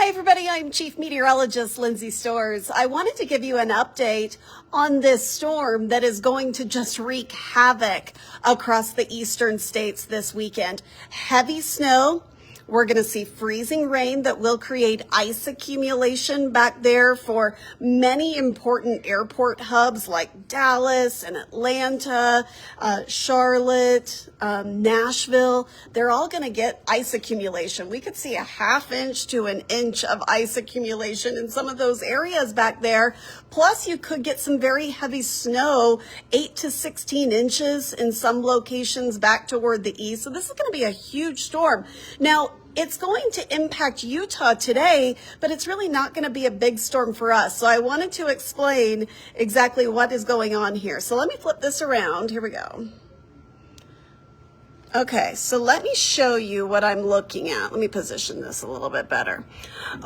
Hi everybody, I'm Chief Meteorologist Lindsay Storrs. I wanted to give you an update on this storm that is going to just wreak havoc across the eastern states this weekend. Heavy snow. We're going to see freezing rain that will create ice accumulation back there for many important airport hubs like Dallas and Atlanta, Charlotte, Nashville. They're all going to get ice accumulation. We could see a ½ inch to an inch of ice accumulation in some of those areas back there. Plus, you could get some very heavy snow, 8 to 16 inches in some locations back toward the east. So this is going to be a huge storm. Now, it's going to impact Utah today, but it's really not going to be a big storm for us. So I wanted to explain exactly what is going on here. So let me flip this around. Here we go. Okay, so let me show you what I'm looking at. Let me position this a little bit better.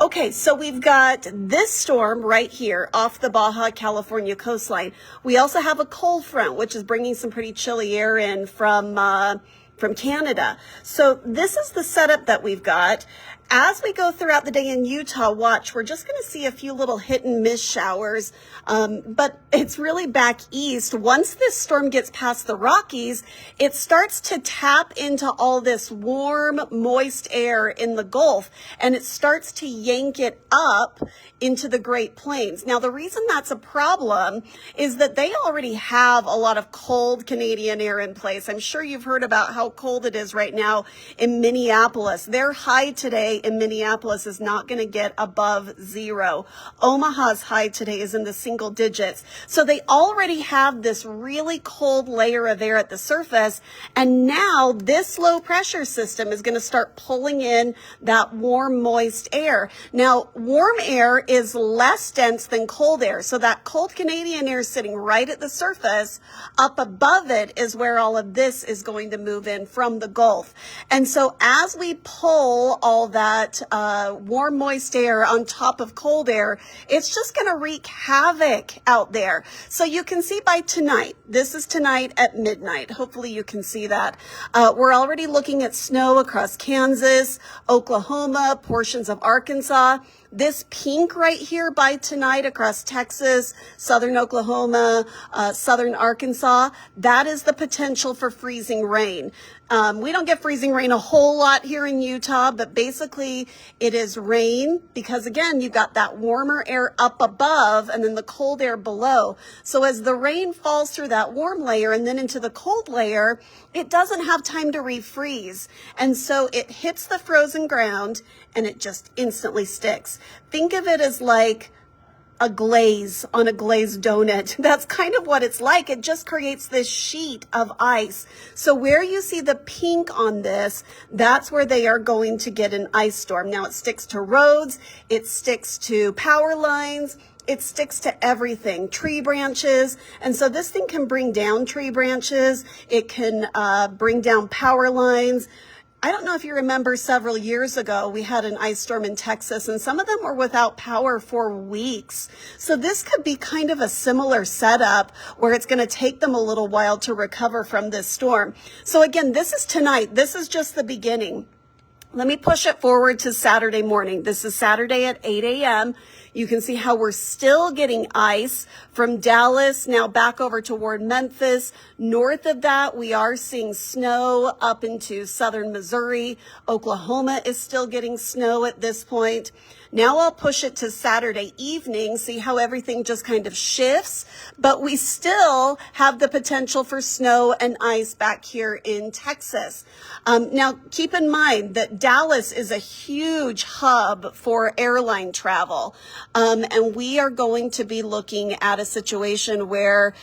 Okay, so we've got this storm right here off the Baja California coastline. We also have a cold front, which is bringing some pretty chilly air in from Canada. So this is the setup that we've got. As we go throughout the day in Utah, watch, we're just going to see a few little hit and miss showers, but it's really back east. Once this storm gets past the Rockies, it starts to tap into all this warm, moist air in the Gulf, and it starts to yank it up into the Great Plains. Now, the reason that's a problem is that they already have a lot of cold Canadian air in place. I'm sure you've heard about how cold it is right now in Minneapolis. Their high today in Minneapolis is not going to get above 0. Omaha's high today is in the single digits. So they already have this really cold layer of air at the surface. And now this low pressure system is going to start pulling in that warm, moist air. Now, warm air is less dense than cold air. So that cold Canadian air is sitting right at the surface. Up above it is where all of this is going to move in from the Gulf. And so as we pull all that warm, moist air on top of cold air, it's just going to wreak havoc out there. So you can see by tonight, this is tonight at midnight. Hopefully you can see that. We're already looking at snow across Kansas, Oklahoma, portions of Arkansas. This pink right here by tonight across Texas, southern Oklahoma, southern Arkansas, that is the potential for freezing rain. We don't get freezing rain a whole lot here in Utah, but basically it is rain because, again, you've got that warmer air up above and then the cold air below. So as the rain falls through that warm layer and then into the cold layer, it doesn't have time to refreeze. And so it hits the frozen ground and it just instantly sticks. Think of it as like a glaze on a glazed donut. That's kind of what it's like. It just creates this sheet of ice. So where you see the pink on this, that's where they are going to get an ice storm. Now it sticks to roads, it sticks to power lines, it sticks to everything, tree branches. And so this thing can bring down tree branches. It can bring down power lines. I don't know if you remember several years ago, we had an ice storm in Texas and some of them were without power for weeks. So this could be kind of a similar setup where it's going to take them a little while to recover from this storm. So again, this is tonight. This is just the beginning. Let me push it forward to Saturday morning. This is Saturday at 8 a.m. You can see how we're still getting ice from Dallas, now back over toward Memphis. North of that, we are seeing snow up into southern Missouri. Oklahoma is still getting snow at this point. Now I'll push it to Saturday evening, see how everything just kind of shifts, but we still have the potential for snow and ice back here in Texas. Now, keep in mind that Dallas is a huge hub for airline travel, and we are going to be looking at a situation where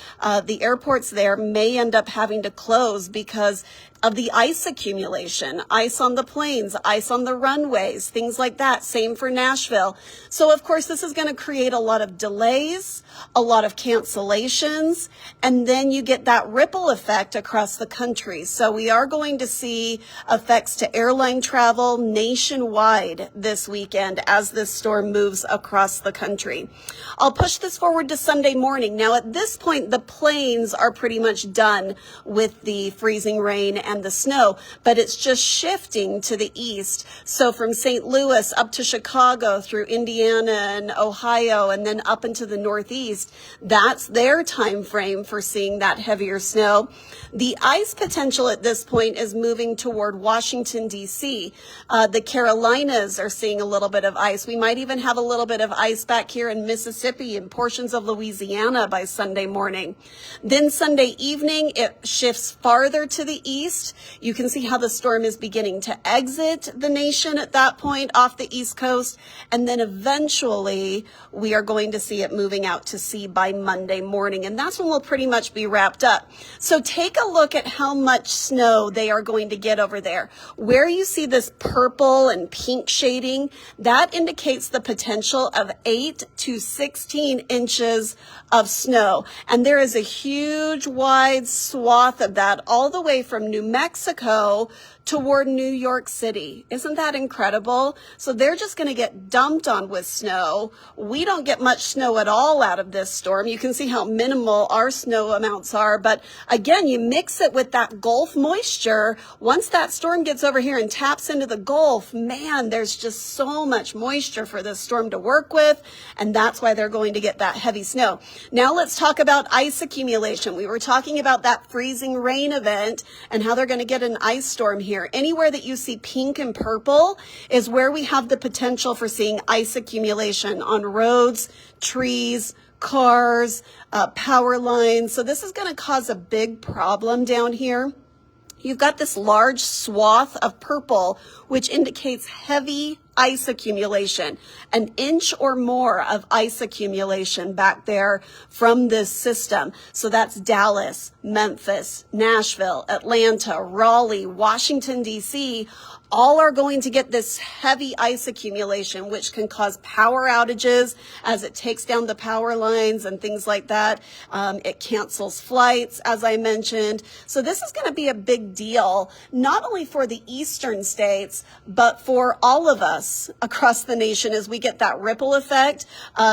the airports there may end up having to close because of the ice accumulation, ice on the planes, ice on the runways, things like that. Same for Nashville. So, of course, this is going to create a lot of delays, a lot of cancellations, and then you get that ripple effect across the country. So we are going to see effects to airline travel nationwide this weekend as this storm moves across the country. I'll push this forward to Sunday morning. Now, at this point, the plains are pretty much done with the freezing rain and the snow, but it's just shifting to the east. So from St. Louis up to Chicago through Indiana and Ohio and then up into the northeast, that's their time frame for seeing that heavier snow. The ice potential at this point is moving toward Washington, D.C. The Carolinas are seeing a little bit of ice. We might even have a little bit of ice back here in Mississippi and portions of Louisiana by Sunday morning. Then Sunday evening, it shifts farther to the east. You can see how the storm is beginning to exit the nation at that point off the east coast. And then eventually we are going to see it moving out to sea by Monday morning. And that's when we'll pretty much be wrapped up. So take a look at how much snow they are going to get over there. Where you see this purple and pink shading, that indicates the potential of 8 to 16 inches of snow. And there is a huge wide swath of that all the way from New Mexico toward New York City. Isn't that incredible? So they're just going to get dumped on with snow. We don't get much snow at all out of this storm. You can see how minimal our snow amounts are. But again, you mix it with that Gulf moisture. Once that storm gets over here and taps into the Gulf, man, there's just so much moisture for this storm to work with. And that's why they're going to get that heavy snow. Now let's talk about ice accumulation. We were talking about that freezing rain event and how they're going to get an ice storm here. Anywhere that you see pink and purple is where we have the potential for seeing ice accumulation on roads, trees, cars, power lines. So this is going to cause a big problem down here. You've got this large swath of purple, which indicates heavy ice accumulation, an inch or more of ice accumulation back there from this system. So that's Dallas, Memphis, Nashville, Atlanta, Raleigh, Washington, D.C., all are going to get this heavy ice accumulation, which can cause power outages as it takes down the power lines and things like that. It cancels flights, as I mentioned. So this is going to be a big deal, not only for the eastern states, but for all of us across the nation as we get that ripple effect.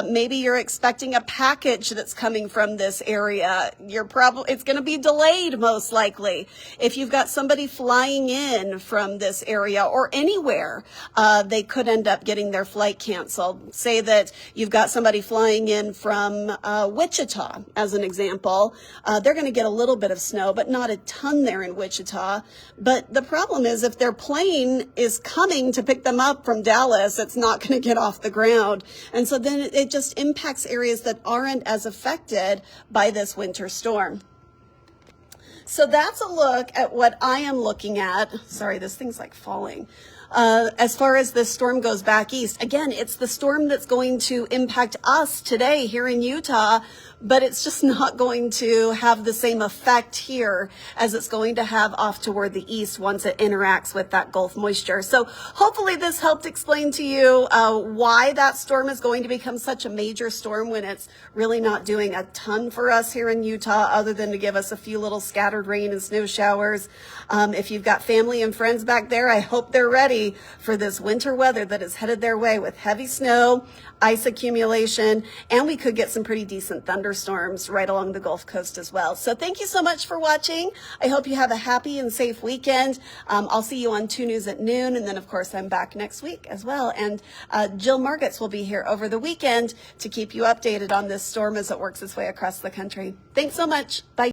Maybe you're expecting a package that's coming from this area. It's going to be delayed most likely. If you've got somebody flying in from this area or anywhere, they could end up getting their flight canceled. Say that you've got somebody flying in from Wichita, as an example. They're going to get a little bit of snow, but not a ton there in Wichita. But the problem is if their plane is coming to pick them up from Dallas, it's not going to get off the ground. And so then it just impacts areas that aren't as affected by this winter storm. So that's a look at what I am looking at. Sorry, this thing's like falling. As far as this storm goes back east, again, it's the storm that's going to impact us today here in Utah, but it's just not going to have the same effect here as it's going to have off toward the east once it interacts with that Gulf moisture. So hopefully this helped explain to you why that storm is going to become such a major storm when it's really not doing a ton for us here in Utah other than to give us a few little scattered rain and snow showers. If you've got family and friends back there, I hope they're ready for this winter weather that is headed their way with heavy snow, ice accumulation, and we could get some pretty decent thunderstorms right along the Gulf Coast as well. So thank you so much for watching. I hope you have a happy and safe weekend. I'll see you on 2 News at noon, and then of course I'm back next week as well. And Jill Margetts will be here over the weekend to keep you updated on this storm as it works its way across the country. Thanks so much. Bye.